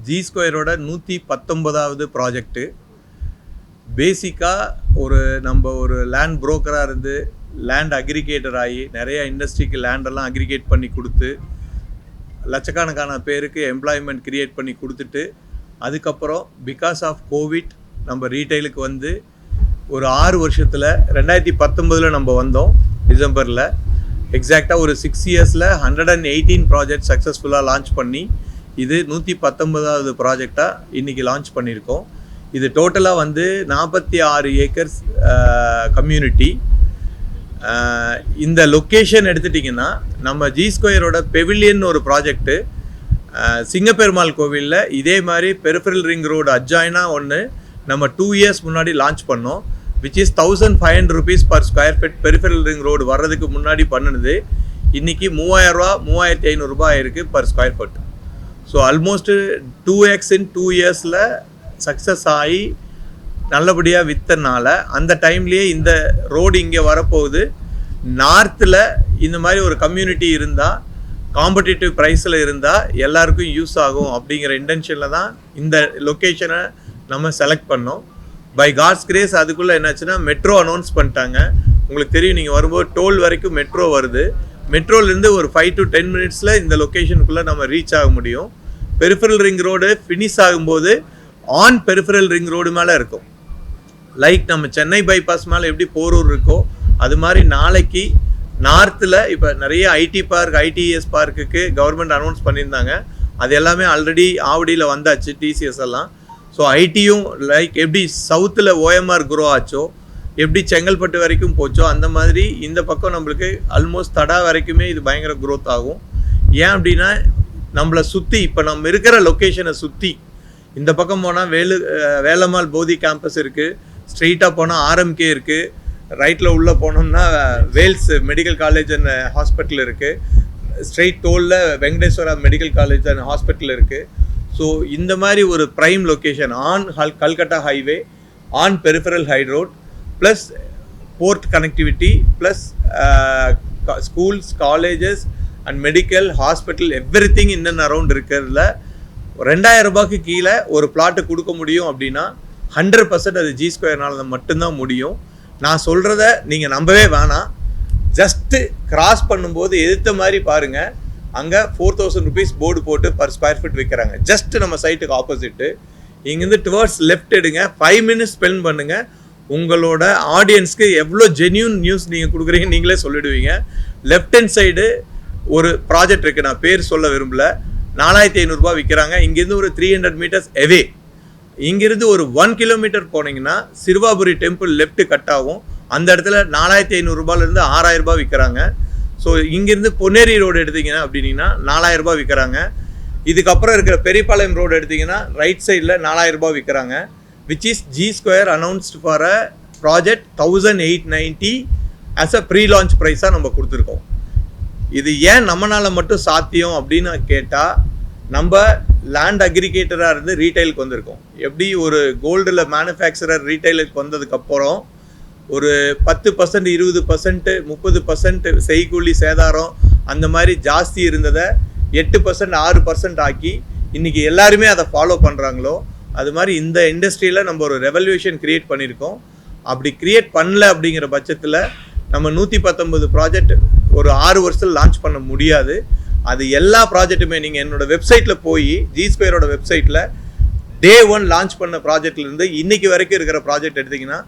G ஸ்கொயரோட 119வது project. பேசிக்காக நம்ம ஒரு லேண்ட் புரோக்கராக இருந்து லேண்ட் அக்ரிகேட்டர் ஆகி நிறையா இண்டஸ்ட்ரிக்கு லேண்டெல்லாம் அக்ரிகேட் பண்ணி கொடுத்து லட்சக்கணக்கான பேருக்கு எம்ப்ளாய்மெண்ட் க்ரியேட் பண்ணி கொடுத்துட்டு அதுக்கப்புறம் பிகாஸ் ஆஃப் கோவிட் நம்ம ரீட்டைலுக்கு வந்து ஒரு 6 வருஷத்தில் 2019 நம்ம வந்தோம் டிசம்பரில். எக்ஸாக்டாக ஒரு 6 இயர்ஸில் 118 ப்ராஜெக்ட் சக்ஸஸ்ஃபுல்லாக லான்ச் பண்ணி இது 119வது ப்ராஜெக்டாக இன்றைக்கி லான்ச் பண்ணியிருக்கோம். இது டோட்டலாக வந்து 46 ஏக்கர்ஸ் கம்யூனிட்டி. இந்த லொக்கேஷன் எடுத்துட்டிங்கன்னா நம்ம ஜி ஸ்கொயரோட பெவிலியன் ஒரு ப்ராஜெக்ட்டு சிங்கப்பெருமாள் கோவிலில் இதே மாதிரி பெரிஃபரல் ரிங் ரோடு அட்ஜாயினாக ஒன்று நம்ம 2 இயர்ஸ் முன்னாடி லான்ச் பண்ணோம். Which is 1500 rupees per square feet peripheral ring road வர்றதுக்கு முன்னாடி பண்ணினது இன்றைக்கி 3000 ரூபா 3500 ரூபாய் இருக்குது per square food. So almost 2x in 2 இயர்ஸில் சக்ஸஸ் ஆகி நல்லபடியாக விற்றனால அந்த டைம்லேயே இந்த ரோடு இங்கே வரப்போகுது. நார்த்தில் இந்த மாதிரி ஒரு கம்யூனிட்டி இருந்தால் காம்படிட்டிவ் ப்ரைஸில் இருந்தால் எல்லாருக்கும் யூஸ் ஆகும் அப்படிங்கிற இன்டென்ஷனில் தான் இந்த லொக்கேஷனை நம்ம செலக்ட் பண்ணோம். பை காட்ஸ் கிரேஸ் அதுக்குள்ளே என்னாச்சுன்னா மெட்ரோ அனௌன்ஸ் பண்ணிட்டாங்க. உங்களுக்கு தெரியும், நீங்கள் வரும்போது டோல் வரைக்கும் மெட்ரோ வருது. மெட்ரோலேருந்து ஒரு 5 to 10 minutesல இந்த லொக்கேஷனுக்குள்ளே நம்ம ரீச் ஆக முடியும். பெரிஃபரல் ரிங் ரோடு ஃபினிஷ் ஆகும்போது ஆன் பெரிஃபரல் ரிங் ரோடு மேலே இருக்கும். லைக் நம்ம சென்னை பைபாஸ் மேலே எப்படி போரூர் இருக்கோ அது மாதிரி நாளைக்கு நார்த்தில் இப்போ நிறைய ஐடி பார்க் ஐடிஎஸ் பார்க்குக்கு கவர்மெண்ட் அனௌன்ஸ் பண்ணியிருந்தாங்க. அது எல்லாமே ஆல்ரெடி ஆவடியில் வந்தாச்சு டிசிஎஸ் எல்லாம். ஸோ ஐடியும் லைக் எப்படி சவுத்தில் ஓஎம்ஆர் குரோ ஆச்சோ எப்படி செங்கல்பட்டு வரைக்கும் போச்சோ அந்த மாதிரி இந்த பக்கம் நம்மளுக்கு ஆல்மோஸ்ட் தடா வரைக்குமே இது பயங்கர க்ரோத் ஆகும். ஏன் அப்படின்னா நம்மளை சுற்றி இப்போ நம்ம இருக்கிற லொக்கேஷனை சுற்றி இந்த பக்கம் போனால் வேலம்மாள் போதி கேம்பஸ் இருக்குது, ஸ்ட்ரெயிட்டாக போனால் ஆர்எம்கே இருக்குது, ரைட்டில் உள்ளே போனோம்னா Vels medical college and hospital இருக்குது, ஸ்ட்ரெயிட் டோலில் Venkateswara medical college and hospital இருக்குது. ஸோ இந்த மாதிரி ஒரு prime location on Calcutta highway, on peripheral high road, plus port connectivity, plus schools, colleges and medical hospital everything in and around இருக்கிறதுல 2000 ரூபாய்க்கு கீழே ஒரு பிளாட்டு கொடுக்க முடியும் அப்படின்னா 100% அது ஜி ஸ்கொயர்னால மட்டும்தான் முடியும். நான் சொல்கிறத நீங்கள் நம்பவே வேணாம். ஜஸ்ட்டு கிராஸ் பண்ணும்போது எதிர்த்த மாதிரி பாருங்கள், அங்கே 4000 rupees போர்டு போட்டு பர் ஸ்கொயர் ஃபீட் விற்கிறாங்க. ஜஸ்ட்டு நம்ம சைட்டுக்கு ஆப்போசிட்டு. இங்கேருந்து டுவர்ட்ஸ் லெஃப்ட் எடுங்க, 5 minutes ஸ்பெண்ட் பண்ணுங்கள். உங்களோட ஆடியன்ஸ்க்கு எவ்வளோ ஜென்யூன் நியூஸ் நீங்கள் கொடுக்குறீங்க நீங்களே சொல்லிடுவீங்க. லெஃப்ட் ஹேண்ட் சைடு ஒரு ப்ராஜெக்ட் இருக்குது, நான் பேர் சொல்ல விரும்பல, 4500 ரூபா விற்கிறாங்க. இங்கேருந்து ஒரு 300 meters எவே. இங்கிருந்து ஒரு 1 kilometer போனீங்கன்னா சிறுவாபுரி டெம்பிள் லெஃப்ட் கட் ஆகும். அந்த இடத்துல 4500 ரூபாயிலேருந்து 6000 ரூபாய் விற்கிறாங்க. ஸோ இங்கேருந்து பொன்னேரி ரோடு எடுத்திங்கன்னா அப்படின்னா 4000 ரூபாய் விற்கிறாங்க. இதுக்கப்புறம் இருக்கிற பெரியபாளையம் ரோடு எடுத்திங்கன்னா ரைட் சைடில் 4000 ரூபாய் விற்கிறாங்க. Which is G square announced for a project 1890 as a pre launch ப்ரைஸாக நம்ம கொடுத்துருக்கோம். இது ஏன் நம்மளால் மட்டும் சாத்தியம் அப்படின்னு கேட்டால், நம்ம லேண்ட் அக்ரிகேட்டராக இருந்து ரீட்டைலுக்கு வந்திருக்கோம். எப்படி ஒரு கோல்டில் மேனுஃபேக்சரர் ரீட்டைலுக்கு வந்ததுக்கப்புறம் ஒரு 10%, 20%, 30% செய்கூலி சேதாரம் அந்த மாதிரி ஜாஸ்தி இருந்ததை 8%, 6% ஆக்கி இன்றைக்கி எல்லாருமே அதை ஃபாலோ பண்ணுறாங்களோ அது மாதிரி இந்த இண்டஸ்ட்ரியில் நம்ம ஒரு ரெவல்யூஷன் க்ரியேட் பண்ணியிருக்கோம். அப்படி க்ரியேட் பண்ணல அப்படிங்கிற பட்சத்தில் நம்ம 119 ப்ராஜெக்ட் ஒரு 6 வருஷத்தில் லான்ச் பண்ண முடியாது. அது எல்லா ப்ராஜெக்ட்டுமே நீங்கள் என்னோடய வெப்சைட்டில் போய் ஜி ஸ்கொயரோட வெப்சைட்டில் Day 1 லான்ச் பண்ண ப்ராஜெக்ட்லேருந்து இன்றைக்கி வரைக்கும் இருக்கிற ப்ராஜெக்ட் எடுத்திங்கன்னா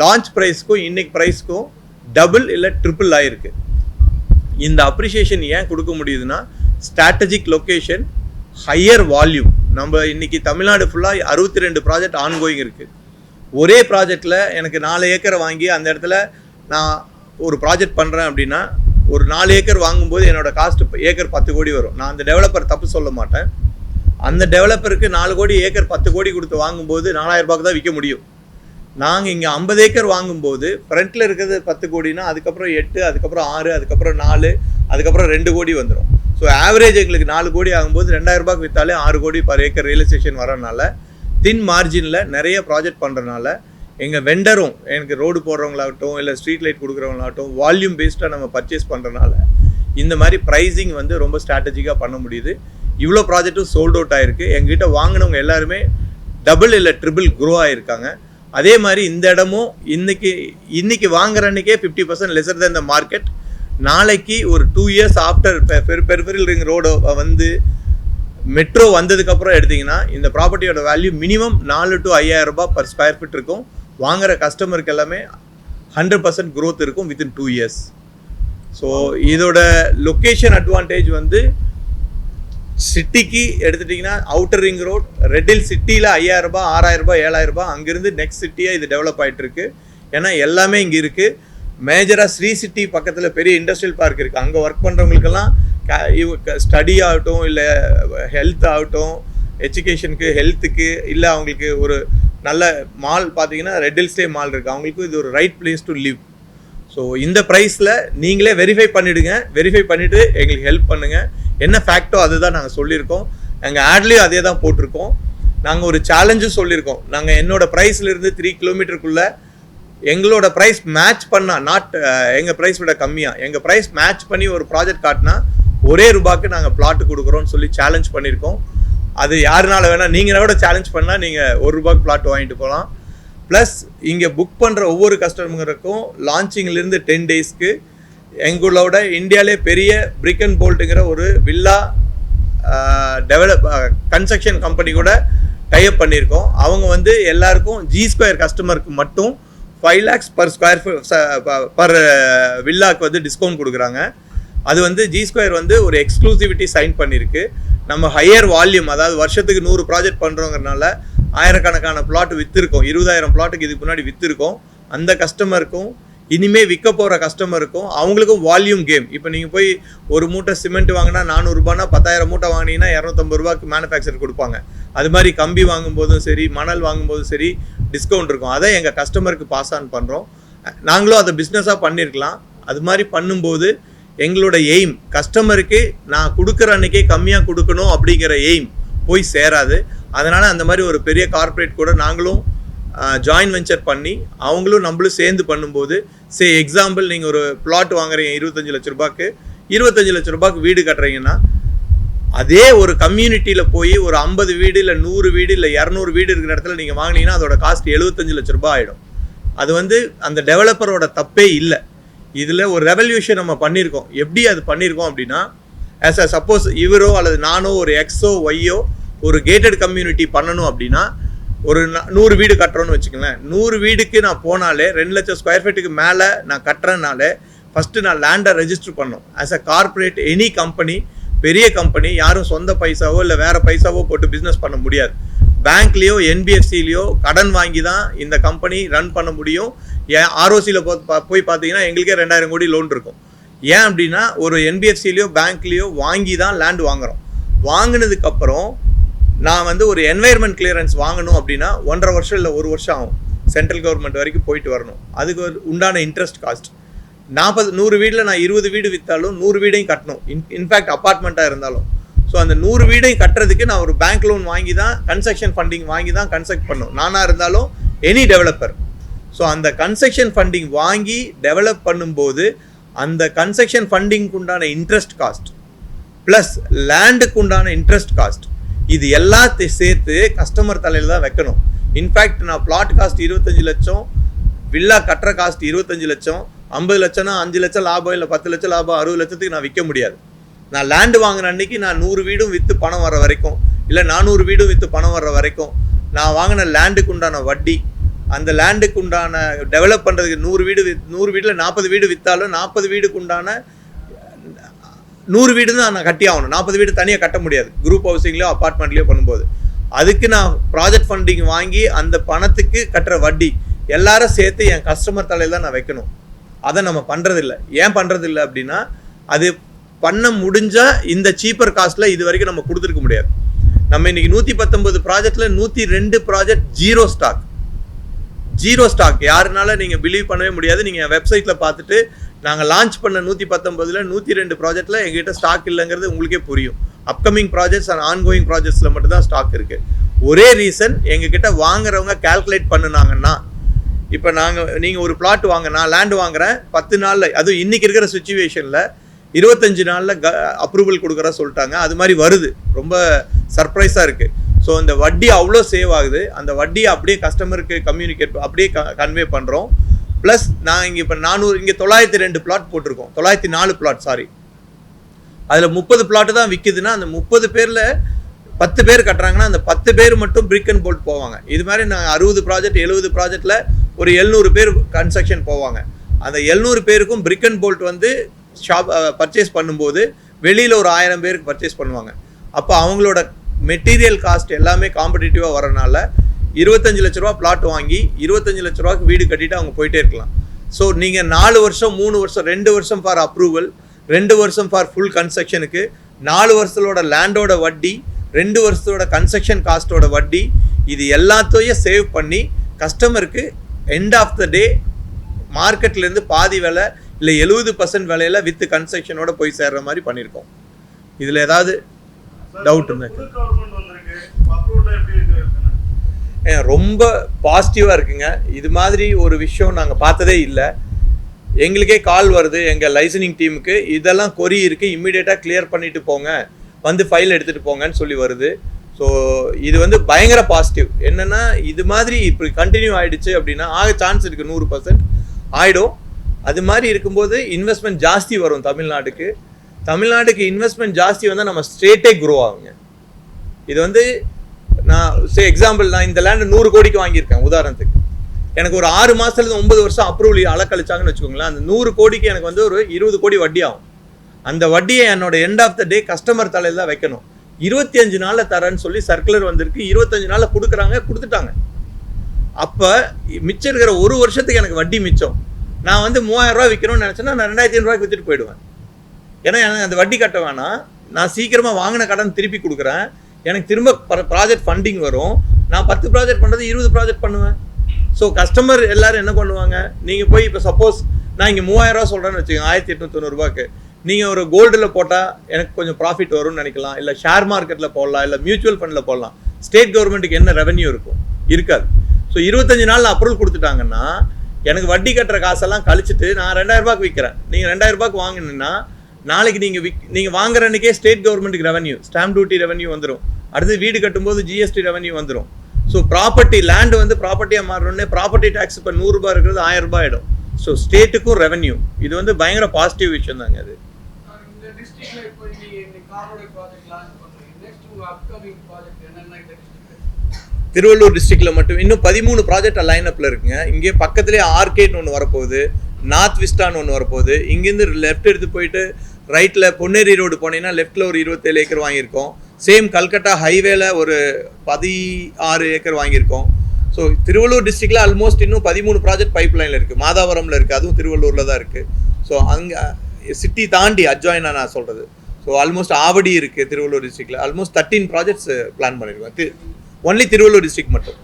லான்ச் ப்ரைஸ்க்கும் இன்றைக்கி ப்ரைஸ்க்கும் டபுள் இல்லை ட்ரிபிள் ஆகிருக்கு. இந்த அப்ரிஷியேஷன் ஏன் கொடுக்க முடியுதுன்னா ஸ்ட்ராட்டஜிக் லொக்கேஷன், ஹையர் வால்யூம். நம்ம இன்றைக்கி தமிழ்நாடு ஃபுல்லாக 62 ப்ராஜெக்ட் ஆன்கோயிங் இருக்குது. ஒரே ப்ராஜெக்டில் எனக்கு 4 ஏக்கரை வாங்கி அந்த இடத்துல நான் ஒரு ப்ராஜெக்ட் பண்ணுறேன் அப்படின்னா ஒரு 4 ஏக்கர் வாங்கும்போது என்னோடய காஸ்ட் ஏக்கர் 10 கோடி வரும். நான் அந்த டெவலப்பர் தப்பு சொல்ல மாட்டேன். அந்த டெவலப்பருக்கு 4 கோடி ஏக்கர் 10 கோடி கொடுத்து வாங்கும்போது 4000 ரூபாய்க்கு தான் விற்க முடியும். நாங்கள் இங்கே 50 ஏக்கர் வாங்கும்போது ஃப்ரண்ட்டில் இருக்கிறது 10 கோடினா அதுக்கப்புறம் 8, அதுக்கப்புறம் 6, அதுக்கப்புறம் 4, அதுக்கப்புறம் 2 கோடி வந்துடும். ஸோ ஆவரேஜ் எங்களுக்கு 4 கோடி ஆகும்போது 2000 ரூபாய்க்கு விற்றாலே 6 கோடி பர் ஏக்கர் ரியலைசேஷன் வரனால தின் மார்ஜினில் நிறைய ப்ராஜெக்ட் பண்ணுறதுனால எங்கள் வெண்டரும் எனக்கு ரோடு போடுறவங்களாகட்டும் இல்லை ஸ்ட்ரீட் லைட் கொடுக்குறவங்களாகட்டும் வால்யூம் பேஸ்டாக நம்ம பர்ச்சேஸ் பண்ணுறதுனால இந்த மாதிரி ப்ரைஸிங் வந்து ரொம்ப ஸ்ட்ராட்டஜிக்காக பண்ண முடியுது. இவ்வளோ ப்ராஜெக்ட்டும் சோல்ட் அவுட் ஆயிருக்கு. எங்ககிட்ட வாங்கினவங்க எல்லாருமே டபுள் இல்லை ட்ரிபிள் க்ரோ ஆகிருக்காங்க. அதே மாதிரி இந்த இடமும் இன்னைக்கு வாங்குற அன்னைக்கே 50% லெசர் தான் இந்த மார்க்கெட். நாளைக்கு ஒரு 2 years after peripheral ring road வந்து மெட்ரோ வந்ததுக்கப்புறம் எடுத்திங்கன்னா இந்த ப்ராப்பர்ட்டியோட வேல்யூ மினிமம் 4 to 5,000 ரூபாய் பர் ஸ்கொயர் ஃபீட் இருக்கும். வாங்குகிற கஸ்டமருக்கு எல்லாமே 100% growth இருக்கும் வித்தின் 2 years. ஸோ இதோட லொக்கேஷன் அட்வான்டேஜ் வந்து சிட்டிக்கு எடுத்துட்டிங்கன்னா outer ring road, red hill சிட்டியில் 5,000 ரூபாய் 6,000 ரூபாய் 7,000 ரூபாய், அங்கேருந்து நெக்ஸ்ட் சிட்டியாக இது டெவலப் ஆகிட்டுருக்கு. ஏன்னா எல்லாமே இங்கே இருக்குது. மேஜராக ஸ்ரீ சிட்டி பக்கத்தில் பெரிய இண்டஸ்ட்ரியல் பார்க் இருக்குது. அங்கே ஒர்க் பண்ணுறவங்களுக்கெல்லாம் ஸ்டடி ஆகட்டும், இல்லை ஹெல்த் ஆகட்டும், எஜுகேஷனுக்கு, ஹெல்த்துக்கு, இல்லை அவங்களுக்கு ஒரு நல்ல மால் பார்த்தீங்கன்னா ரெட் ஹில்ஸ்லேயே மால் இருக்குது, அவங்களுக்கு இது ஒரு right place to live. So இந்த ப்ரைஸில் நீங்களே வெரிஃபை பண்ணிவிடுங்க. வெரிஃபை பண்ணிவிட்டு எங்களுக்கு ஹெல்ப் பண்ணுங்கள். என்ன ஃபேக்டோ அதுதான் நாங்கள் சொல்லியிருக்கோம். எங்கள் ஆட்லேயும் அதே தான் போட்டிருக்கோம். நாங்கள் ஒரு சேலஞ்சும் சொல்லியிருக்கோம். நாங்கள் என்னோடய ப்ரைஸ்லேருந்து 3 கிலோமீட்டருக்குள்ளே எங்களோட ப்ரைஸ் மேட்ச் பண்ணால், எங்கள் ப்ரைஸ் விட கம்மியாக எங்கள் ப்ரைஸ் மேட்ச் பண்ணி ஒரு ப்ராஜெக்ட் காட்டினா ஒரே ரூபாய்க்கு நாங்கள் பிளாட்டு கொடுக்குறோன்னு சொல்லி சேலஞ்ச் பண்ணியிருக்கோம். அது யாருனால வேணால் நீங்கள் கூட சேலஞ்ச் பண்ணால் நீங்கள் ₹1 பிளாட் வாங்கிட்டு போகலாம். ப்ளஸ் இங்கே புக் பண்ணுற ஒவ்வொரு கஸ்டமருக்கும் லான்ச்சிங்லேருந்து 10 daysக்கு எங்களோட இந்தியாவிலே பெரிய பிரிக் அண்ட் போல்ட்டுங்கிற ஒரு வில்லா கன்ஸ்ட்ரக்ஷன் கம்பெனி கூட டைப் பண்ணியிருக்கோம். அவங்க வந்து எல்லாருக்கும் G2 கஸ்டமருக்கு மட்டும் 5 lakhs per square பர் வில்லாக்கு வந்து டிஸ்கவுண்ட் கொடுக்குறாங்க. அது வந்து G2 வந்து ஒரு எக்ஸ்க்ளூசிவிட்டி சைன் பண்ணியிருக்கு. நம்ம ஹையர் வால்யூம், அதாவது வருஷத்துக்கு 100 ப்ராஜெக்ட் பண்ணுறோங்கிறனால ஆயிரக்கணக்கான பிளாட் விற்றுருக்கோம். 20,000 பிளாட்டுக்கு இதுக்கு முன்னாடி விற்றுருக்கோம். அந்த கஸ்டமருக்கும் இனிமேல் விற்க போகிற கஸ்டமருக்கும் அவங்களுக்கும் வால்யூம் கேம். இப்போ நீங்கள் போய் ஒரு மூட்டை சிமெண்ட் வாங்கினா 400 ரூபாய்னா 10,000 மூட்டை வாங்கினீங்கன்னா 250 ரூபாய்க்கு மேனுஃபேக்சர் கொடுப்பாங்க. அது மாதிரி கம்பி வாங்கும்போதும் சரி, மணல் வாங்கும்போதும் சரி டிஸ்கவுண்ட் இருக்கும். அதை எங்கள் கஸ்டமருக்கு பாஸ் ஆன் பண்ணுறோம். நாங்களும் அதை பிஸ்னஸாக பண்ணியிருக்கலாம். அது மாதிரி பண்ணும்போது எங்களோட எய்ம் கஸ்டமருக்கு நான் கொடுக்குற அன்றைக்கே கம்மியாக கொடுக்கணும் அப்படிங்கிற எய்ம் போய் சேராது. அதனால் அந்த மாதிரி ஒரு பெரிய கார்ப்பரேட் கூட நாங்களும் ஜாயின் வெஞ்சர் பண்ணி அவங்களும் நம்மளும் சேர்ந்து பண்ணும்போது, எக்ஸாம்பிள் நீங்கள் ஒரு பிளாட் வாங்குறீங்க 25 லட்ச ரூபாய்க்கு, 25 லட்ச ரூபாய்க்கு வீடு கட்டுறீங்கன்னா அதே ஒரு கம்யூனிட்டியில் போய் ஒரு 50 வீடு இல்லை 100 வீடு இல்லை 200 வீடு இருக்கிற இடத்துல நீங்கள் வாங்கினீங்கன்னா அதோட காஸ்ட் 75 லட்ச ரூபாய் ஆகிடும். அது வந்து அந்த டெவலப்பரோட தப்பே இல்லை. இதில் ஒரு ரெவல்யூஷன் நம்ம பண்ணியிருக்கோம். எப்படி அது பண்ணியிருக்கோம் அப்படின்னா, சப்போஸ் இவரோ அல்லது நானோ ஒரு எக்ஸோ ஒய்யோ ஒரு கேட்டட் கம்யூனிட்டி பண்ணணும் அப்படின்னா, ஒரு 100 வீடு கட்டுறோன்னு வச்சுக்கங்களேன். 100 வீடுக்கு நான் போனாலே 2 லட்சம் ஸ்கொயர் ஃபீட்டுக்கு மேலே நான் கட்டுறேனாலே ஃபஸ்ட்டு நான் லேண்டை ரெஜிஸ்டர் பண்ணணும். As a corporate any company, பெரிய கம்பெனி யாரும் சொந்த பைசாவோ இல்லை வேறு பைசாவோ போட்டு பிஸ்னஸ் பண்ண முடியாது. பேங்க்லேயோ NBFCலேயோ கடன் வாங்கி தான் இந்த கம்பெனி ரன் பண்ண முடியும். ROCயில் போய் பார்த்தீங்கன்னா எங்களுக்கே 2,000 கோடி லோன் இருக்கும். ஏன் அப்படின்னா ஒரு NBFCலேயோ பேங்க்லேயோ வாங்கி தான் லேண்ட் வாங்குகிறோம். வாங்கினதுக்கப்புறம் நான் வந்து ஒரு என்வைரன்மெண்ட் கிளியரன்ஸ் வாங்கணும் அப்படின்னா 1.5 வருஷம் இல்லை 1 வருஷம் ஆகும். சென்ட்ரல் கவர்மெண்ட் வரைக்கும் போயிட்டு வரணும். அதுக்கு உண்டான இன்ட்ரெஸ்ட் காஸ்ட் 100 வீடில் நான் 20 வீடு விற்றாலும் 100 வீடையும் கட்டணும். இன்ஃபேக்ட் அப்பார்ட்மெண்ட்டாக இருந்தாலும். ஸோ அந்த 100 வீடையும் கட்டுறதுக்கு நான் ஒரு பேங்க் லோன் வாங்கி தான், கன்ஸ்ட்ரக்ஷன் ஃபண்டிங் வாங்கி தான் கன்ஸ்ட்ரக்ட் பண்ணணும். நானாக இருந்தாலும் எனி டெவலப்பர். ஸோ அந்த கன்ஸ்ட்ரக்ஷன் ஃபண்டிங் வாங்கி டெவலப் பண்ணும்போது அந்த கன்ஸ்ட்ரக்ஷன் ஃபண்டிங்க்கு உண்டான இன்ட்ரெஸ்ட் காஸ்ட் ப்ளஸ் லேண்டுக்கு உண்டான இன்ட்ரெஸ்ட் காஸ்ட், இது எல்லாத்தையும் சேர்த்து கஸ்டமர் தலையில் தான் வைக்கணும். இன்ஃபேக்ட் நான் பிளாட் காஸ்ட் 25 லட்சம், வில்லா கட்டுற காஸ்ட் 25 லட்சம், 50 லட்சம்னா 5 லட்சம் லாபம் இல்லை 10 லட்சம் லாபம், 60 லட்சத்துக்கு நான் விற்க முடியாது. நான் லேண்டு வாங்கின அன்றைக்கி நான் 100 வீடும் விற்று பணம் வர வரைக்கும், இல்லை 400 வீடும் விற்று பணம் வர்ற வரைக்கும் நான் வாங்கின லேண்டுக்கு உண்டான வட்டி, அந்த லேண்டுக்கு உண்டான டெவலப் பண்ணுறதுக்கு 100 வீடில் 40 வீடு விற்றாலும் 40 வீடுக்கு உண்டான 100 வீடு தான் நான் கட்டி ஆகணும். 40 வீடு தனியாக கட்ட முடியாது. குரூப் ஹவுசிங்லேயோ அப்பார்ட்மெண்ட்லேயோ பண்ணும்போது அதுக்கு நான் ப்ராஜெக்ட் ஃபண்டிங் வாங்கி அந்த பணத்துக்கு கட்டுற வட்டி எல்லாரும் சேர்த்து என் கஸ்டமர் தலையில் தான் நான் வைக்கணும். அதை நம்ம பண்ணுறதில்ல. ஏன் பண்ணுறதில்ல அப்படின்னா, அது பண்ண முடிஞ்சால் இந்த சீப்பர் காஸ்ட்டில் இது வரைக்கும் நம்ம கொடுத்துருக்க முடியாது. நம்ம இன்றைக்கி 119 ப்ராஜெக்டில் 102 ப்ராஜெக்ட் ஜீரோ ஸ்டாக். யாருனால நீங்கள் பிலீவ் பண்ணவே முடியாது. நீங்கள் வெப்சைட்டில் பார்த்துட்டு நாங்கள் லான்ச் பண்ண 119ல் 102 ப்ராஜெக்டில் எங்ககிட்ட ஸ்டாக் இல்லைங்கிறது உங்களுக்கே புரியும். அப்கமிங் ப்ராஜெக்ட்ஸ் அண்ட் ஆன்கோயிங் ப்ராஜெக்ட்ஸில் மட்டும்தான் ஸ்டாக் இருக்குது. ஒரே ரீசன், எங்ககிட்ட வாங்குறவங்க கால்குலேட் பண்ணுனாங்கன்னா, இப்போ நீங்கள் ஒரு பிளாட் வாங்க, நான் லேண்டு வாங்குறேன் 10 நாளில், அதுவும் இன்றைக்கி இருக்கிற சுச்சுவேஷனில் 25 நாளில் அப்ரூவல் கொடுக்குறா சொல்லிட்டாங்க. அது மாதிரி வருது, ரொம்ப சர்ப்ரைஸாக இருக்குது. ஸோ இந்த வட்டி அவ்வளோ சேவ் ஆகுது. அந்த வட்டியை அப்படியே கஸ்டமருக்கு கம்யூனிகேட் அப்படியே கன்வே பண்ணுறோம். ப்ளஸ் நான் இங்கே இப்போ 400 இங்கே 902 பிளாட் போட்டிருக்கோம், 904 பிளாட் சாரி. அதில் 30 பிளாட்டு தான் விற்குதுன்னா அந்த 30 பேரில் 10 பேர் கட்டுறாங்கன்னா அந்த 10 பேர் மட்டும் பிரிக் அண்ட் போல்ட் போவாங்க. இது மாதிரி நாங்கள் 60 ப்ராஜெக்ட் 70 ப்ராஜெக்டில் ஒரு 700 பேர் கன்ஸ்ட்ரக்ஷன் போவாங்க. அந்த 700 பேருக்கும் பிரிக் அண்ட் போல்ட் வந்து பர்ச்சேஸ் பண்ணும்போது வெளியில் ஒரு 1000 பேருக்கு பர்ச்சேஸ் பண்ணுவாங்க. அப்போ அவங்களோட மெட்டீரியல் காஸ்ட் எல்லாமே காம்படிட்டிவாக வரனால 25 லட்ச ரூபா பிளாட் வாங்கி 25 லட்ச ரூபாய்க்கு வீடு கட்டிட்டு அவங்க போயிட்டே இருக்கலாம். ஸோ நீங்கள் 4 வருஷம் 3 வருஷம் 2 வருஷம் ஃபார் அப்ரூவல், 2 வருஷம் ஃபார் ஃபுல் கன்ஸ்ட்ரக்ஷனுக்கு, 4 வருஷத்தோட லேண்டோட வட்டி, 2 வருஷத்தோட கன்ஸ்ட்ரக்ஷன் காஸ்ட்டோட வட்டி, இது எல்லாத்தையும் சேவ் பண்ணி கஸ்டமருக்கு எண்ட் ஆஃப் த டே மார்க்கெட்லேருந்து பாதி விலை இல்லை 70% விலையில் வித் கன்ஸ்ட்ரக்ஷனோட போய் சேர்ற மாதிரி பண்ணியிருக்கோம். இதில் ஏதாவது டவுட் ரொம்ப பாசிட்டிவாக இருக்குங்க. இது மாதிரி ஒரு விஷயம் நாங்கள் பார்த்ததே இல்லை. எங்களுக்கே கால் வருது எங்கள் லைசனிங் டீமுக்கு, இதெல்லாம் கொரி இருக்குது, இம்மிடியேட்டாக கிளியர் பண்ணிட்டு போங்க, வந்து ஃபைல் எடுத்துகிட்டு போங்கன்னு சொல்லி வருது. ஸோ இது வந்து பயங்கர பாசிட்டிவ். என்னென்னா இது மாதிரி இப்படி கண்டினியூ ஆகிடுச்சு அப்படின்னா ஆக சான்ஸ் இருக்குது, 100% ஆகிடும். அது மாதிரி இருக்கும்போது இன்வெஸ்ட்மெண்ட் ஜாஸ்தி வரும் தமிழ்நாட்டுக்கு. இன்வெஸ்ட்மெண்ட் ஜாஸ்தி வந்தால் நம்ம ஸ்டேட்டே க்ரோ ஆகுங்க. இது வந்து எக்ஸாம்பிள் நான் இந்த லேண்டு 100 கோடிக்கு வாங்கியிருக்கேன் உதாரணத்துக்கு. எனக்கு ஒரு 6 மாதத்துலேருந்து 9 வருஷம் அப்ரூவல் அளக்கழிச்சாங்கன்னு வச்சுக்கோங்களேன். அந்த 100 கோடிக்கு எனக்கு வந்து ஒரு 20 கோடி வட்டி ஆகும். அந்த வட்டியை என்னோட end of the day customer தலையில் தான் வைக்கணும். 25 நாளில் தரேன்னு சொல்லி சர்க்குலர் வந்திருக்கு, 25 நாளில் கொடுத்துட்டாங்க. அப்போ மிச்சம் இருக்கிற ஒரு வருஷத்துக்கு எனக்கு வட்டி மிச்சம். நான் வந்து 3000 ரூபா விற்கணும்னு நினச்சேன்னா நான் 2500 ரூபாய்க்கு விற்றுட்டு போயிடுவேன். ஏன்னா எனக்கு அந்த வட்டி கட்ட வேணாம், நான் சீக்கிரமாக வாங்கின கடன் திருப்பி கொடுக்குறேன், எனக்கு திரும்ப ப்ராஜெக்ட் ஃபண்டிங் வரும். நான் 10 ப்ராஜெக்ட் பண்ணுறது 20 ப்ராஜெக்ட் பண்ணுவேன். ஸோ கஸ்டமர் எல்லோரும் என்ன பண்ணுவாங்க, நீங்கள் போய் இப்போ சப்போஸ் நான் இங்கே 3000 ரூபா சொல்கிறேன்னு வச்சுக்கோங்க, 1890 ரூபாய்க்கு நீங்கள் ஒரு கோல்டில் போட்டால் எனக்கு கொஞ்சம் ப்ராஃபிட் வரும்னு நினைக்கலாம், இல்லை ஷேர் மார்க்கெட்டில் போடலாம், இல்லை மியூச்சுவல் ஃபண்டில் போடலாம். ஸ்டேட் கவர்மெண்ட்டுக்கு என்ன ரெவன்யூ இருக்கும்? இருக்காது. ஸோ 25 நாளில் அப்ரூவல் கொடுத்துட்டாங்கன்னா எனக்கு வட்டி கட்டுற காசெல்லாம் கழிச்சிட்டு நான் 2000 ரூபாய்க்கு விற்கிறேன். நீங்கள் 2000 ரூபாய்க்கு வாங்கினீங்கன்னா நாளைக்கு நீங்கள் வாங்குற அன்றைக்கே ஸ்டேட் கவர்மெண்ட்டுக்கு ரெவன்யூ, ஸ்டாம்ப் டியூட்டி ரெவன்யூ வந்துடும். அடுத்து வீடு கட்டும்போது ஜிஎஸ்டி ரெவன்யூ வந்துடும். ஸோ ப்ராப்பர்ட்டி லேண்டு வந்து ப்ராப்பர்ட்டியாக மாறணுன்னே ப்ராப்பர்ட்டி டேக்ஸ் இப்போ 100 ரூபாய் இருக்கிறது 1000 ரூபாய் ஆகிடும். ஸோ ஸ்டேட்டுக்கும் ரெவன்யூ. இது வந்து பயங்கர பாசிட்டிவ் விஷயம் தாங்க. அது திருவள்ளூர் டிஸ்ட்ரிக்டில் மட்டும் இன்னும் 13 ப்ராஜெக்ட் லைனப்பில் இருக்குங்க. இங்கே பக்கத்துலேயே ஆர்கேட்னு ஒன்று வரப்போகுது, நார்த் விஸ்டான்னு ஒன்று வரப்போகுது. இங்கேருந்து லெஃப்ட் எடுத்து போயிட்டு ரைட்டில் பொன்னேரி ரோடு போனீங்கன்னா லெஃப்ட்டில் ஒரு 27 ஏக்கர் வாங்கியிருக்கோம். சேம் கல்கட்டா ஹைவேல ஒரு 16 ஏக்கர் வாங்கியிருக்கோம். ஸோ திருவள்ளூர் டிஸ்ட்ரிக்டில் ஆல்மோஸ்ட் இன்னும் 13 ப்ராஜெக்ட் பைப் லைனில் இருக்குது. மாதாவரமில் இருக்குது, அதுவும் திருவள்ளூரில் தான் இருக்குது. ஸோ அங்கே சிட்டி தாண்டி அட்ஜாயினாக நான் சொல்கிறது. ஸோ ஆல்மோஸ்ட் ஆவடி இருக்குது திருவள்ளூர் டிஸ்ட்ரிக்டில். ஆல்மோஸ்ட் 13 ப்ராஜெக்ட்ஸ் பிளான் பண்ணியிருக்கோம், ஒன்லி திருவள்ளூர் டிஸ்ட்ரிக்ட் மட்டும்.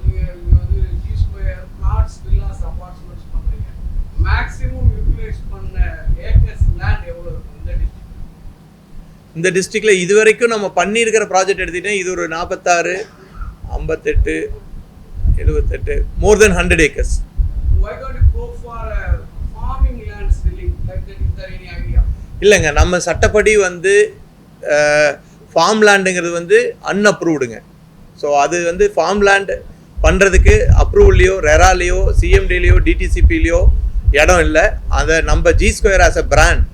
இந்த டிஸ்ட்ரிக்டில் இது வரைக்கும் நம்ம பண்ணியிருக்கிற ப்ராஜெக்ட் எடுத்துக்கிட்டேன், இது ஒரு 46, 58, 78, மோர் தென் 100 ஏக்கர்ஸ். இல்லைங்க, நம்ம சட்டப்படி வந்து ஃபார்ம் லேண்டுங்கிறது வந்து அன்அப்ரூவ்டுங்க. ஸோ அது வந்து ஃபார்ம் லேண்ட் பண்ணுறதுக்கு அப்ரூவல்லையோ ரெராலையோ சிஎம்டிலையோ டிடிசிபிலையோ இடம் இல்லை. அதை நம்ம G square as a brand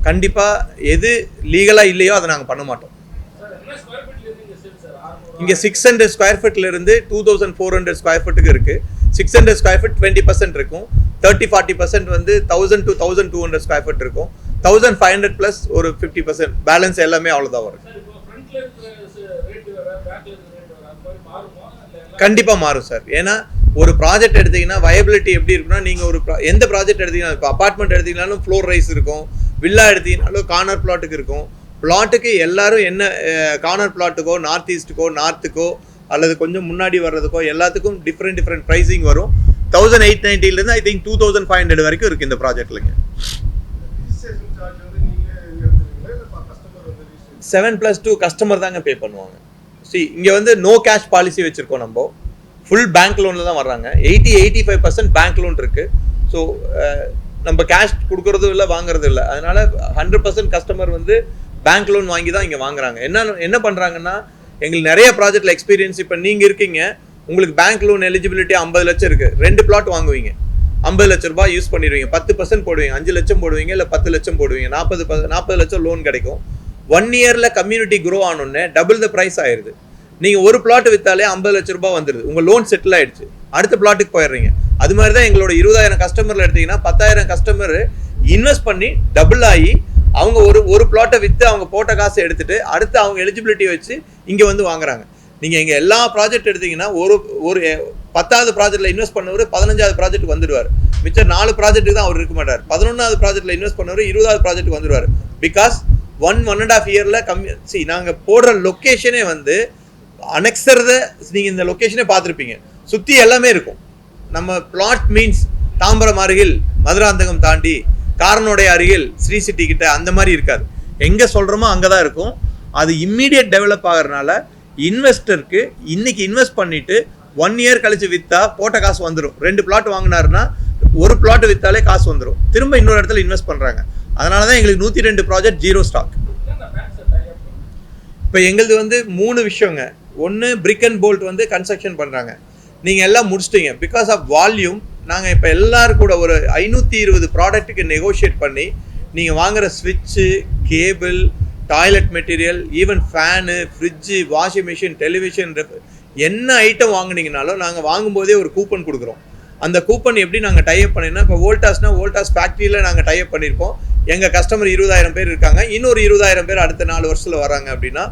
கண்டிப்பாக எது லீகலாக இல்லையோ அதை நாங்கள் பண்ண மாட்டோம். இங்கே 600 ஸ்கொயர் ஃபீட்லேருந்து 2400 ஸ்கொயர் ஃபீட்டுக்கு இருக்குது. 600 ஸ்கொயர் ஃபீட் 20% இருக்கும், 30-40% வந்து 1000 to 1200 ஸ்கொயர் ஃபீட் இருக்கும், 1500 ப்ளஸ் ஒரு 50%, பேலன்ஸ் எல்லாமே அவ்வளோதான் வரும். கண்டிப்பாக மாறும் சார். ஏன்னா ஒரு ப்ராஜெக்ட் எடுத்தீங்கன்னா வயபிலிட்டி எப்படி இருக்குன்னா, நீங்கள் ஒரு எந்த ப்ராஜெக்ட் எடுத்தீங்கன்னா, இப்போ அப்பார்ட்மெண்ட் எடுத்தீங்கன்னாலும் ஃப்ளோர் ரைஸ் இருக்கும், வில்லா எடுத்தீங்கன்னாலும் கார்னர் பிளாட்டுக்கு இருக்கும். பிளாட்டுக்கு எல்லாரும் என்ன கார்னர் பிளாட்டுக்கோ நார்த் ஈஸ்ட்டுக்கோ நார்த்துக்கோ அல்லது கொஞ்சம் முன்னாடி வர்றதுக்கோ எல்லாத்துக்கும் டிஃப்ரெண்ட் ப்ரைஸிங் வரும். 1890 ஐ திங்க் 2500 வரைக்கும் இருக்குது இந்த ப்ராஜெக்ட்லங்க. 7+2 கஸ்டமர் தாங்க பே பண்ணுவாங்க. இங்கே வந்து நோ கேஷ் பாலிசி வச்சுருக்கோம், நம்ம ஃபுல் பேங்க் லோனில் தான் வர்றாங்க. 80-85% பேங்க் லோன் இருக்குது. ஸோ நம்ம கேஷ் கொடுக்கறதும் இல்லை வாங்குறதும் இல்லை. அதனால 100% கஸ்டமர் வந்து பேங்க் லோன் வாங்கி தான் இங்கே வாங்குறாங்க. என்ன பண்ணுறாங்கன்னா, எங்களுக்கு நிறைய ப்ராஜெக்டில் எக்ஸ்பீரியன்ஸ். இப்போ நீங்கள் இருக்கீங்க, உங்களுக்கு பேங்க் லோன் எலிஜிபிலிட்டி 50 லட்சம் இருக்குது, 2 பிளாட் வாங்குவீங்க, 50 லட்ச ரூபாய் யூஸ் பண்ணிடுவீங்க, 10% போடுவீங்க, 5 லட்சம் போடுவீங்க, இல்லை 10 லட்சம் போடுவீங்க, 40 லட்சம் லோன் கிடைக்கும். 1 இயரில் கம்யூனிட்டி க்ரோ ஆனோடனே டபுள் த ப்ரைஸ் ஆயிடுது. நீங்கள் ஒரு பிளாட் விற்றாலே 50 லட்ச ரூபாய் வந்துடுது, உங்கள் லோன் செட்டில் ஆயிடுச்சு, அடுத்த பிளாட்டுக்கு போயிடுறீங்க. அது மாதிரி தான் எங்களோட 20,000 கஸ்டமரில் எடுத்தீங்கன்னா 10,000 கஸ்டமர் இன்வெஸ்ட் பண்ணி டபுள் ஆகி அவங்க ஒரு பிளாட்டை விற்று அவங்க போட்ட காசை எடுத்துட்டு அடுத்து அவங்க எலிஜிபிலிட்டி வச்சு இங்கே வந்து வாங்குறாங்க. நீங்கள் இங்கே எல்லா ப்ராஜெக்ட் எடுத்தீங்கன்னா ஒரு 10வது ப்ராஜெக்டில் இன்வெஸ்ட் பண்ணவர் 15வது ப்ராஜெக்ட் வந்துடுவார். மிச்சம் 4 ப்ராஜெக்ட்டுக்கு தான் அவர் இருக்க மாட்டார். 11வது ப்ராஜெக்டில் இன்வெஸ்ட் பண்ணவர் 20வது ப்ராஜெக்ட் வந்துடுவார். பிகாஸ் 1.5 இயரில் நாங்கள் போடுற லொக்கேஷனே வந்து அனெக்ஸர்த நீங்கள் இந்த லொக்கேஷனே பார்த்துருப்பீங்க, சுற்றி எல்லாமே இருக்கும். நம்ம பிளாட் மீன்ஸ் தாம்பரம் அருகில் மதுராந்தகம் தாண்டி காரனோடைய அருகில் ஸ்ரீ சிட்டி கிட்ட அந்த மாதிரி இருக்காது. எங்கே சொல்கிறோமோ அங்கே தான் இருக்கும். அது இம்மீடியட் டெவலப் ஆகிறதுனால இன்வெஸ்டருக்கு இன்னைக்கு இன்வெஸ்ட் பண்ணிட்டு 1 இயர் கழிச்சு விற்றா போட்ட காசு வந்துடும். 2 பிளாட் வாங்கினாருன்னா ஒரு பிளாட் விற்றாலே காசு வந்துடும், திரும்ப இன்னொரு இடத்துல இன்வெஸ்ட் பண்ணுறாங்க. அதனால தான் எங்களுக்கு 102 ப்ராஜெக்ட் 0 ஸ்டாக். இப்போ எங்களுது வந்து 3 விஷயங்க. ஒன்று பிரிக் அண்ட் போல்ட் வந்து கன்ஸ்ட்ரக்ஷன் பண்ணுறாங்க, நீங்கள் எல்லாம் முடிச்சிட்டீங்க. பிகாஸ் ஆஃப் வால்யூம் நாங்கள் இப்போ எல்லோரும் கூட ஒரு 520 ப்ராடக்ட்டுக்கு நெகோஷியேட் பண்ணி நீங்கள் வாங்குகிற ஸ்விட்சு, cable, toilet material, even fan, fridge, washing machine, television, என்ன ஐட்டம் வாங்கினீங்கனாலும் நாங்கள் வாங்கும்போதே ஒரு கூப்பன் கொடுக்குறோம். அந்த கூப்பன் எப்படி நாங்கள் டைப் பண்ணினா, இப்போ வோல்டாஸ்னால் வோல்டாஸ் ஃபேக்ட்ரியில் நாங்கள் டைப் பண்ணியிருப்போம். எங்கள் கஸ்டமர் 20,000 பேர் இருக்காங்க, இன்னொரு 20,000 பேர் அடுத்த 4 வருஷத்தில் வராங்க அப்படின்னா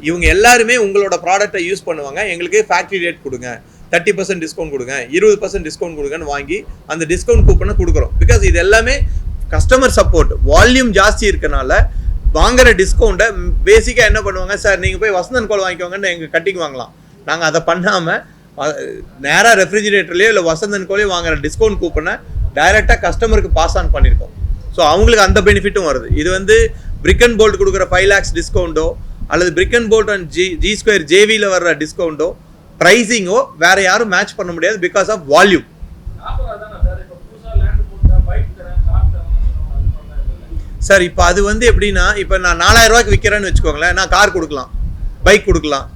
இவங்க எல்லாருமே உங்களோட ப்ராடக்டை யூஸ் பண்ணுவாங்க. எங்களுக்கு ஃபேக்ட்ரி ரேட் கொடுங்க, 30% டிஸ்கவுண்ட் கொடுங்க, 20% டிஸ்கவுண்ட் கொடுங்கன்னு வாங்கி அந்த டிஸ்கவுண்ட் கூப்பனை கொடுக்குறோம். பிகாஸ் இது எல்லாமே கஸ்டமர் சப்போர்ட். வால்யூம் ஜாஸ்தி இருக்கனால வாங்குற டிஸ்கவுண்ட்டை பேசிக்காக என்ன பண்ணுவாங்க, சார் நீங்கள் போய் வசந்தன் கோல் வாங்கிக்கோங்கன்னு எங்கள் கட்டிக்கு வாங்கலாம். நாங்கள் அதை பண்ணாமல் நேராக ரெஃப்ரிஜிரேட்டர்லேயோ இல்லை வசந்தன் கோலையோ வாங்குற டிஸ்கவுண்ட் கூப்பனை டைரெக்டாக கஸ்டமருக்கு பாஸ் ஆன் பண்ணியிருக்கோம். ஸோ அவங்களுக்கு அந்த பெனிஃபிட்டும் வருது. இது வந்து பிரிக் அண்ட் போல்ட் கொடுக்குற 5 lakhs டிஸ்கவுண்ட்டோ அல்லது brick and bolt and G square ஜேவியில் வர்ற டிஸ்கவுண்ட்டோ ப்ரைஸிங்கோ வேறு யாரும் மேட்ச் பண்ண முடியாது. Because of volume. சார் இப்போ அது வந்து எப்படின்னா, இப்போ நான் 4,000 ரூபாய்க்கு விற்கிறேன்னு வச்சுக்கோங்களேன், நான் கார் கொடுக்கலாம், பைக் கொடுக்கலாம்,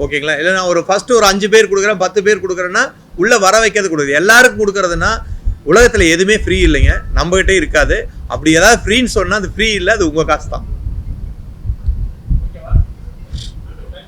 ஓகேங்களா? இல்லை நான் ஃபஸ்ட்டு ஒரு 5 பேர் கொடுக்குறேன், 10 பேர் கொடுக்குறேன்னா உள்ளே வர வைக்கிறது கொடுக்குது. எல்லாருக்கும் கொடுக்குறதுனா உலகத்தில் எதுவுமே ஃப்ரீ இல்லைங்க, நம்மகிட்டே இருக்காது. அப்படி ஏதாவது ஃப்ரீன்னு சொன்னால் அது ஃப்ரீ இல்லை, அது உங்கள் காசு தான்.